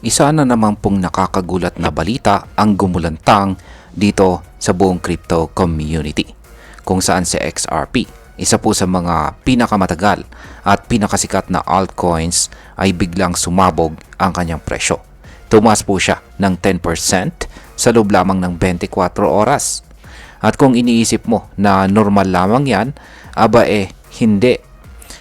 Isa na naman pong nakakagulat na balita ang gumulantang dito sa buong crypto community, kung saan si XRP, isa po sa mga pinakamatagal at pinakasikat na altcoins, ay biglang sumabog ang kanyang presyo. Tumaas po siya ng 10% sa loob lamang ng 24 oras. At kung iniisip mo na normal lamang yan, hindi.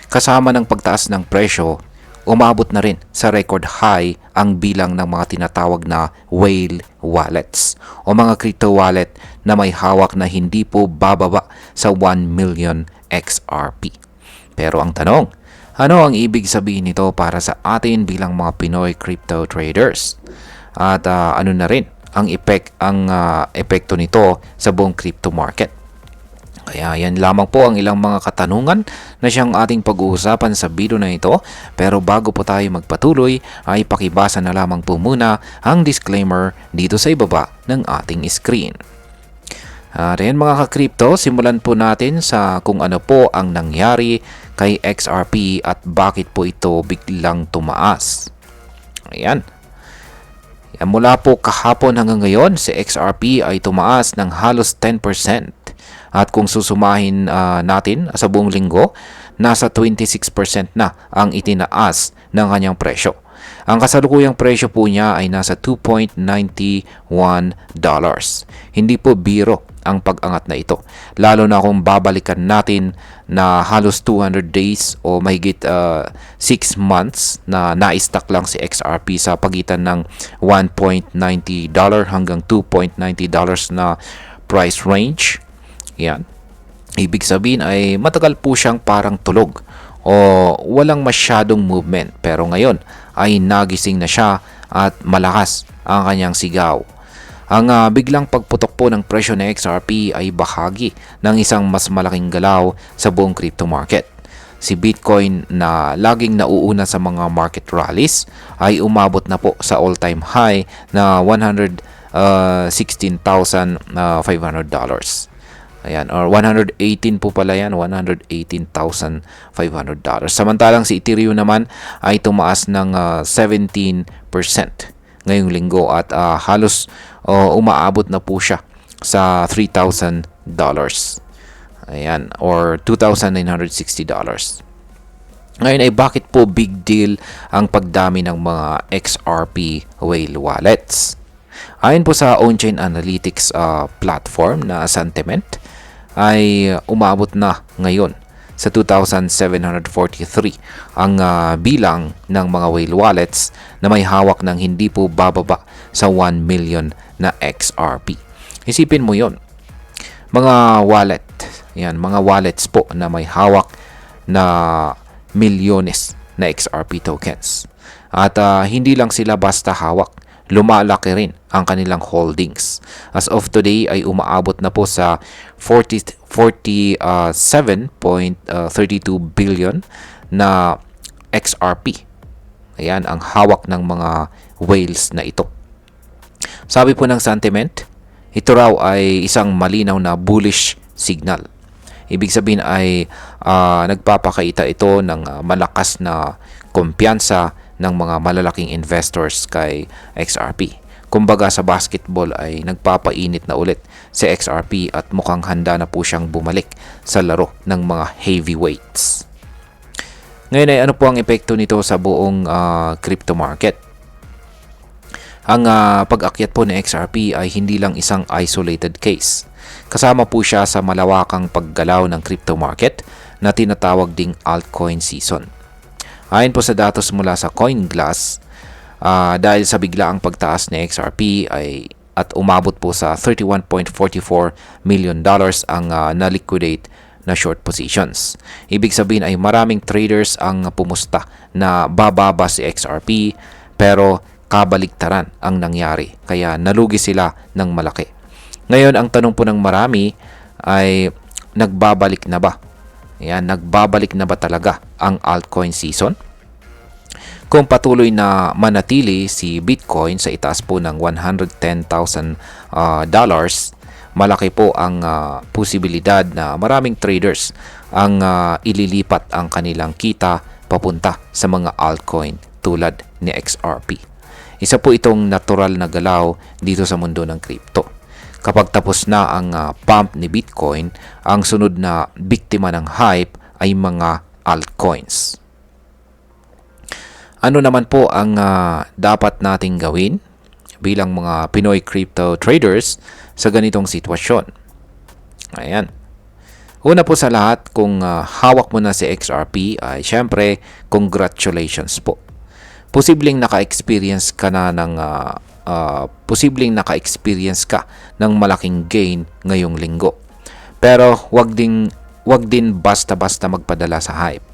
Kasama ng pagtaas ng presyo, umabot na rin sa record high ang bilang ng mga tinatawag na whale wallets o mga crypto wallet na may hawak na hindi po bababa sa 1 million XRP. Pero ang tanong, ano ang ibig sabihin nito para sa atin bilang mga Pinoy crypto traders? At ano na rin ang epekto nito sa buong crypto market? Kaya yan lamang po ang ilang mga katanungan na siyang ating pag-uusapan sa video na ito. Pero bago po tayo magpatuloy ay pakibasa na lamang po muna ang disclaimer dito sa ibaba ng ating screen. At yan mga ka-crypto, simulan po natin sa kung ano po ang nangyari kay XRP at bakit po ito biglang tumaas. Ayan. Mula po kahapon hanggang ngayon, si XRP ay tumaas ng halos 10%. At kung susumahin natin sa buong linggo, nasa 26% na ang itinaas ng kanyang presyo. Ang kasalukuyang presyo po niya ay nasa $2.91. Hindi po biro ang pag-angat na ito. Lalo na kung babalikan natin na halos 200 days o mahigit 6 months na na-stock lang si XRP sa pagitan ng $1.90 hanggang $2.90 na price range. Yan. Ibig sabihin ay matagal po siyang parang tulog o walang masyadong movement. Pero ngayon ay nagising na siya at malakas ang kanyang sigaw. Ang biglang pagputok po ng presyo ng XRP ay bahagi ng isang mas malaking galaw sa buong crypto market. Si Bitcoin na laging nauuna sa mga market rallies ay umabot na po sa all-time high na $116,500. Ayan, or 118 po pala yan, $118,500. Samantalang si Ethereum naman ay tumaas ng 17% ngayong linggo at halos umaabot na po siya sa $3,000. Ayan, or $2,960. Ngayon ay bakit po big deal ang pagdami ng mga XRP whale wallets? Ayon po sa on-chain analytics platform na Sentiment, ay umabot na ngayon sa 2,743 ang bilang ng mga whale wallets na may hawak ng hindi po bababa sa 1 million na XRP. Isipin mo yon, mga wallets po na may hawak na milyones na XRP tokens. At hindi lang sila basta hawak, lumalaki rin ang kanilang holdings. As of today ay umaabot na po sa 47.32 billion na XRP. Ayan ang hawak ng mga whales na ito. Sabi po ng Sentiment, ito raw ay isang malinaw na bullish signal. Ibig sabihin ay nagpapakaita ito ng malakas na kumpiyansa ng mga malalaking investors kay XRP. Kumbaga sa basketball ay nagpapainit na ulit si XRP at mukhang handa na po siyang bumalik sa laro ng mga heavyweights. Ngayon ay ano po ang epekto nito sa buong crypto market? Ang pag-akyat po ng XRP ay hindi lang isang isolated case. Kasama po siya sa malawakang paggalaw ng crypto market na tinatawag ding altcoin season. Ayon po sa datos mula sa CoinGlass, dahil sa biglaang pagtaas ng XRP at umabot po sa $31.44 million ang na-liquidate na short positions. Ibig sabihin ay maraming traders ang pumusta na bababa si XRP pero kabaligtaran ang nangyari kaya nalugi sila ng malaki. Ngayon ang tanong po ng marami ay nagbabalik na ba? Ayan, nagbabalik na ba talaga ang altcoin season? Kung patuloy na manatili si Bitcoin sa itaas po ng $110,000, malaki po ang posibilidad na maraming traders ang ililipat ang kanilang kita papunta sa mga altcoin tulad ni XRP. Isa po itong natural na galaw dito sa mundo ng crypto. Kapag tapos na ang pump ni Bitcoin, ang sunod na biktima ng hype ay mga altcoins. Ano naman po ang dapat nating gawin bilang mga Pinoy crypto traders sa ganitong sitwasyon? Ayan. Una po sa lahat, kung hawak mo na si XRP, ay syempre, congratulations po. Posibleng naka-experience ka ng malaking gain ngayong linggo. Pero wag din basta-basta magpadala sa hype.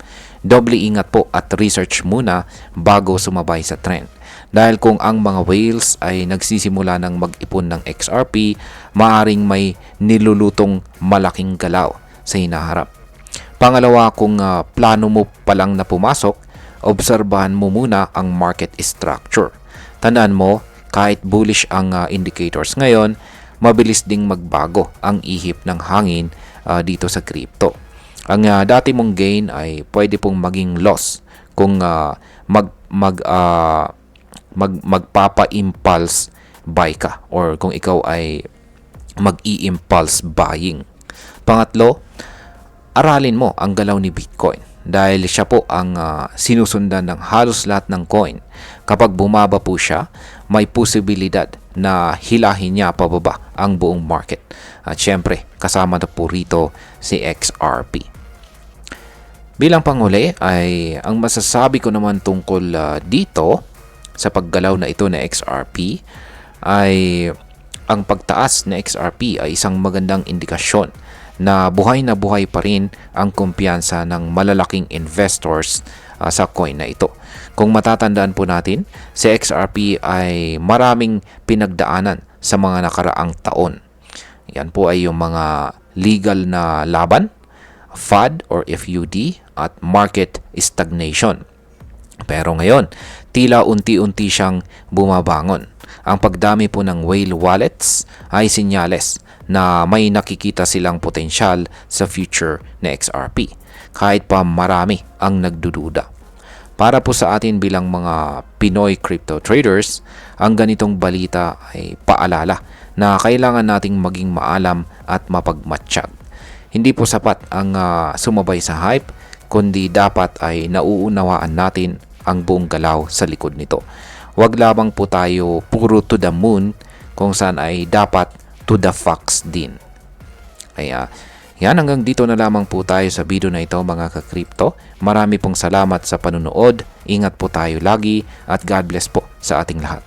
Doble ingat po at research muna bago sumabay sa trend. Dahil kung ang mga whales ay nagsisimula ng mag-ipon ng XRP, maaring may nilulutong malaking galaw sa hinaharap. Pangalawa, kung plano mo palang na pumasok, obserbahan mo muna ang market structure. Tandaan mo, kahit bullish ang indicators ngayon, mabilis ding magbago ang ihip ng hangin dito sa crypto. Ang dati mong gain ay pwede pong maging loss kung magpapa-impulse buy ka or kung ikaw ay mag-i-impulse buying. Pangatlo, aralin mo ang galaw ni Bitcoin dahil siya po ang sinusundan ng halos lahat ng coin. Kapag bumaba po siya, may posibilidad na hilahin niya pababa ang buong market. At syempre, kasama na po rito si XRP. Bilang panghuli ay ang masasabi ko naman tungkol dito sa paggalaw na ito na XRP ay ang pagtaas na XRP ay isang magandang indikasyon na buhay pa rin ang kumpiyansa ng malalaking investors sa coin na ito. Kung matatandaan po natin, si XRP ay maraming pinagdaanan sa mga nakaraang taon. Yan po ay yung mga legal na laban, FUD or FUD, at market stagnation. Pero ngayon, tila unti-unti siyang bumabangon. Ang pagdami po ng whale wallets ay sinyales na may nakikita silang potensyal sa future na XRP, kahit pa marami ang nagdududa. Para po sa atin bilang mga Pinoy crypto traders, ang ganitong balita ay paalala na kailangan nating maging maalam at mapagmatsyag. Hindi po sapat ang sumabay sa hype, kundi dapat ay nauunawaan natin ang buong galaw sa likod nito. Huwag lamang po tayo puro to the moon, kung saan ay dapat to the facts din. Kaya yan, hanggang dito na lamang po tayo sa video na ito mga ka-crypto. Marami pong salamat sa panunood. Ingat po tayo lagi at God bless po sa ating lahat.